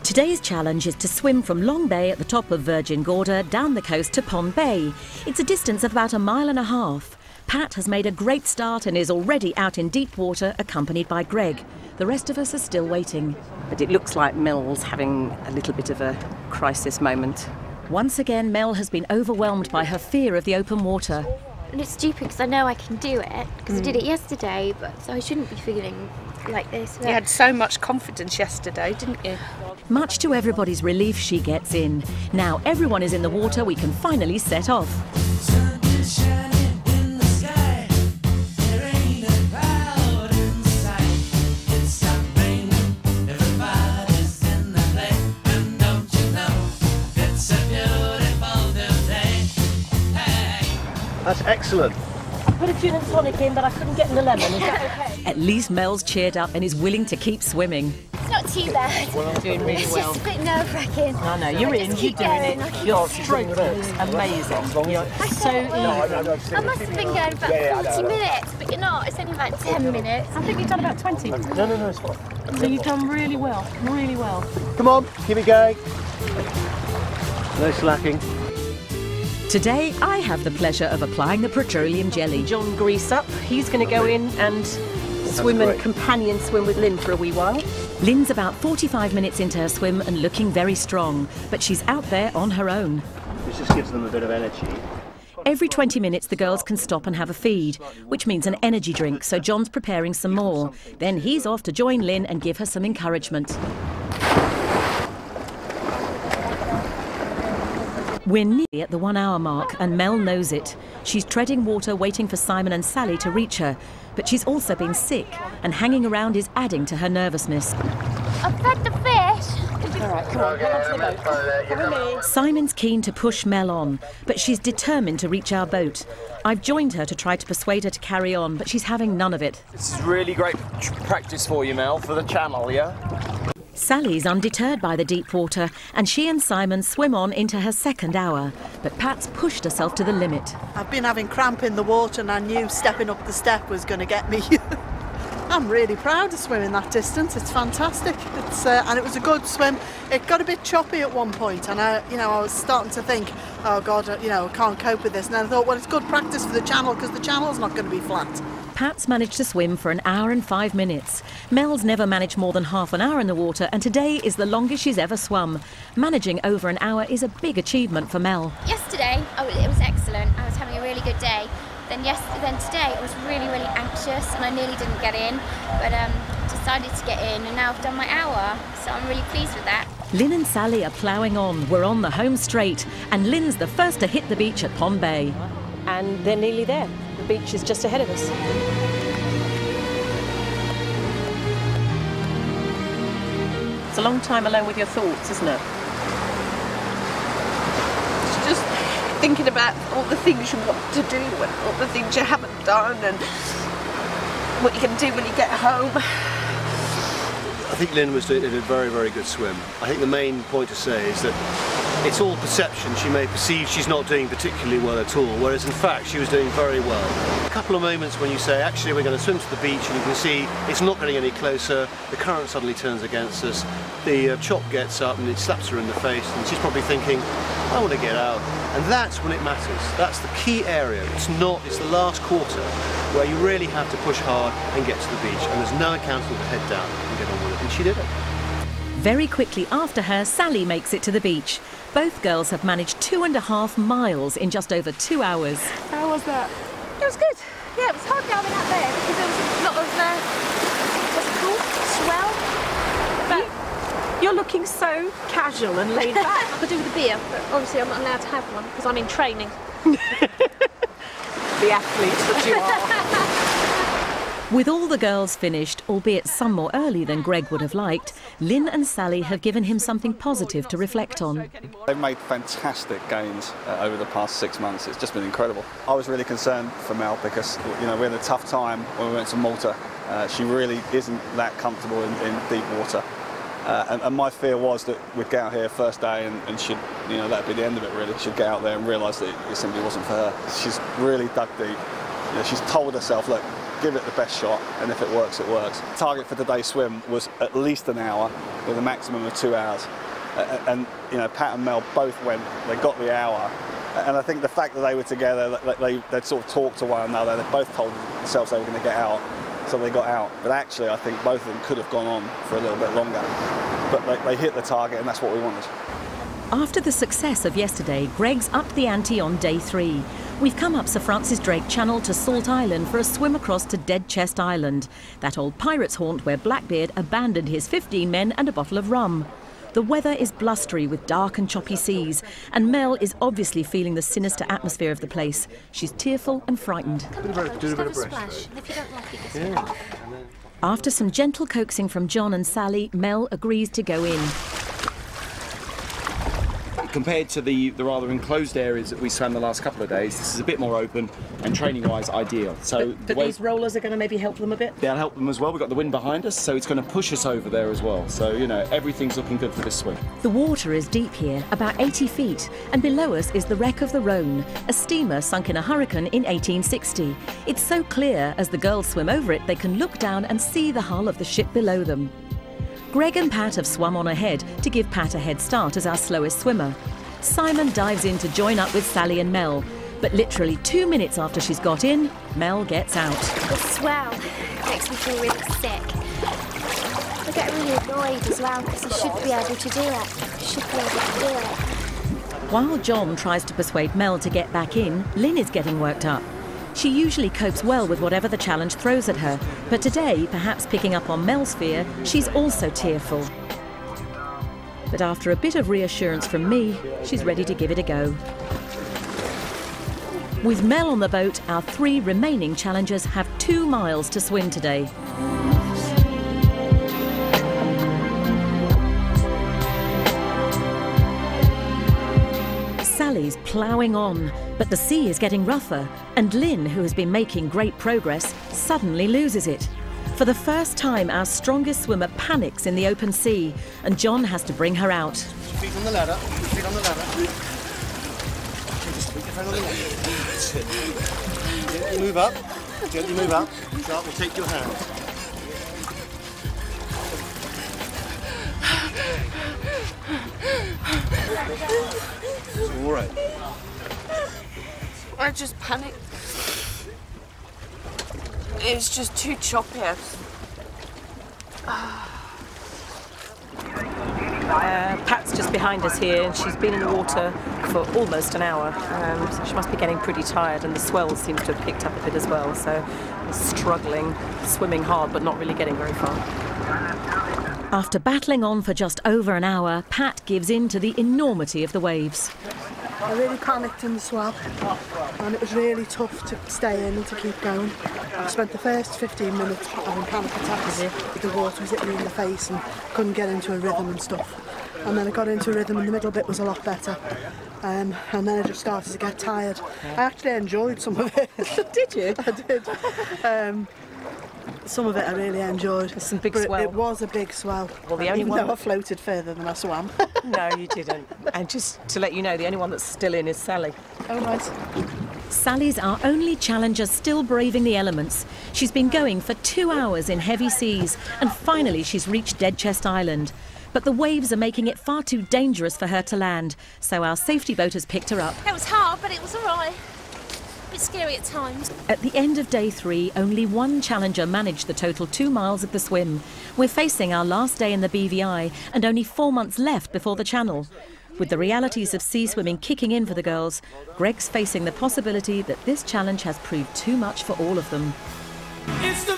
Today's challenge is to swim from Long Bay at the top of Virgin Gorda down the coast to Pond Bay. It's a distance of about 1.5 miles. Pat has made a great start and is already out in deep water, accompanied by Greg. The rest of us are still waiting. But it looks like Mel's having a little bit of a crisis moment. Once again, Mel has been overwhelmed by her fear of the open water. And it's stupid because I know I can do it, because I did it yesterday, but so I shouldn't be feeling like this. You had so much confidence yesterday, didn't you? Much to everybody's relief, she gets in. Now everyone is in the water, we can finally set off. That's excellent. I put a gin and tonic in, but I couldn't get in the lemon. Is that okay? At least Mel's cheered up and is willing to keep swimming. It's not too bad. Well, I'm doing really well. It's just a bit nerve-wracking. I know, you're in, you're doing it. Your stroke looks amazing. You're so easy. I must have been going about 40 minutes, but you're not. It's only about 10 minutes. I think you've done about 20. No, it's fine. So you've done really well, really well. Come on, keep it going. No slacking. Today, I have the pleasure of applying the petroleum jelly. John Grease up. He's going to go in and swim and companion swim with Lynn for a wee while. Lynn's about 45 minutes into her swim and looking very strong, but she's out there on her own. This just gives them a bit of energy. Every 20 minutes, the girls can stop and have a feed, which means an energy drink, so John's preparing some more. Then he's off to join Lynn and give her some encouragement. We're nearly at the 1 hour mark and Mel knows it. She's treading water waiting for Simon and Sally to reach her, but she's also been sick and hanging around is adding to her nervousness. I've fed the fish. All right, come on to the boat. Come with me. Simon's keen to push Mel on, but she's determined to reach our boat. I've joined her to try to persuade her to carry on, but she's having none of it. This is really great practice for you, Mel, for the channel, yeah? Sally's undeterred by the deep water and she and Simon swim on into her 2nd hour. But Pat's pushed herself to the limit. I've been having cramp in the water and I knew stepping up the step was going to get me. I'm really proud of swimming that distance. It's fantastic. And it was a good swim. It got a bit choppy at one point and I was starting to think, oh God, I can't cope with this. And then I thought, well, it's good practice for the channel because the channel's not going to be flat. Pat's managed to swim for 1 hour and 5 minutes. Mel's never managed more than half an hour in the water and today is the longest she's ever swum. Managing over an hour is a big achievement for Mel. Yesterday, it was excellent. I was having a really good day. Then today, I was really, really anxious and I nearly didn't get in, but decided to get in and now I've done my hour, so I'm really pleased with that. Lynn and Sally are ploughing on. We're on the home straight and Lynn's the first to hit the beach at Pond Bay. And they're nearly there. The beach is just ahead of us. It's a long time alone with your thoughts, isn't it? It's just thinking about all the things you want to do and all the things you haven't done and what you can do when you get home. I think Lynn was doing a very, very good swim. I think the main point to say is that it's all perception. She may perceive she's not doing particularly well at all, whereas in fact she was doing very well. A couple of moments when you say, actually we're going to swim to the beach, and you can see it's not getting any closer, the current suddenly turns against us, the chop gets up and it slaps her in the face, and she's probably thinking, I want to get out. And that's when it matters. That's the key area. It's the last quarter where you really have to push hard and get to the beach, and there's no accounting to head down and get on with it, and she did it. Very quickly after her, Sally makes it to the beach. Both girls have managed 2.5 miles in just over 2 hours. How was that? It was good. Yeah, it was hard going out there because there was a lot of, what's it called? Swell. But You're looking so casual and laid back. I could do with a beer, but obviously I'm not allowed to have one because I'm in training. The athlete that you are. With all the girls finished, albeit some more early than Greg would have liked, Lynn and Sally have given him something positive to reflect on. They've made fantastic gains over the past 6 months. It's just been incredible. I was really concerned for Mel because we had a tough time when we went to Malta. She really isn't that comfortable in deep water. And my fear was that we'd get out here first day and she'd, that'd be the end of it really. She'd get out there and realise that it simply wasn't for her. She's really dug deep. She's told herself, look, give it the best shot, and if it works, it works. Target for today's swim was at least an hour with a maximum of 2 hours. And you know, Pat and Mel both went, they got the hour. And I think the fact that they were together, they'd sort of talked to one another, they both told themselves they were going to get out, so they got out. But actually, I think both of them could have gone on for a little bit longer. But they hit the target, and that's what we wanted. After the success of yesterday, Greg's upped the ante on day 3. We've come up Sir Francis Drake Channel to Salt Island for a swim across to Dead Chest Island, that old pirate's haunt where Blackbeard abandoned his 15 men and a bottle of rum. The weather is blustery with dark and choppy seas, and Mel is obviously feeling the sinister atmosphere of the place. She's tearful and frightened. After some gentle coaxing from John and Sally, Mel agrees to go in. Compared to the rather enclosed areas that we swam the last couple of days, this is a bit more open and training-wise ideal. So but these rollers are going to maybe help them a bit? They'll help them as well. We've got the wind behind us, so it's going to push us over there as well. So, you know, everything's looking good for this swim. The water is deep here, about 80 feet, and below us is the wreck of the Rhone, a steamer sunk in a hurricane in 1860. It's so clear, as the girls swim over it, they can look down and see the hull of the ship below them. Greg and Pat have swum on ahead to give Pat a head start as our slowest swimmer. Simon dives in to join up with Sally and Mel, but literally 2 minutes after she's got in, Mel gets out. The swell makes me feel really sick. I get really annoyed as well because I should be able to do it. While John tries to persuade Mel to get back in, Lynne is getting worked up. She usually copes well with whatever the challenge throws at her, but today, perhaps picking up on Mel's fear, she's also tearful. But after a bit of reassurance from me, she's ready to give it a go. With Mel on the boat, our 3 remaining challengers have 2 miles to swim today. Sally's ploughing on, but the sea is getting rougher, and Lynne, who has been making great progress, suddenly loses it. For the first time, our strongest swimmer panics in the open sea, and John has to bring her out. Feet on the ladder, feet on the ladder. Just put your hand on the ladder. Gently move up, gently move up. Shark will take your hand. It's all right. I just panicked. It's just too choppy. Pat's just behind us here, and she's been in the water for almost an hour. So she must be getting pretty tired, and the swell seems to have picked up a bit as well. So struggling, swimming hard, but not really getting very far. After battling on for just over an hour, Pat gives in to the enormity of the waves. I really panicked in the swell, and it was really tough to stay in and to keep going. I spent the first 15 minutes having panic attacks. The water was hitting me in the face and couldn't get into a rhythm and stuff. And then I got into a rhythm, and the middle bit was a lot better. And then I just started to get tired. I actually enjoyed some of it. Did you? I did. Some of it I really enjoyed. There's some big swell. It was a big swell. Well, the only even one though I floated further than I swam. No, you didn't. And just to let you know, the only one that's still in is Sally. Oh, right. Sally's our only challenger still braving the elements. She's been going for 2 hours in heavy seas, and finally she's reached Dead Chest Island. But the waves are making it far too dangerous for her to land, so our safety boat has picked her up. It was hard, but it was all right. A bit scary at times. At the end of day 3, only 1 challenger managed the total 2 miles of the swim. We're facing our last day in the BVI and only 4 months left before the Channel. With the realities of sea swimming kicking in for the girls, Greg's facing the possibility that this challenge has proved too much for all of them. It's the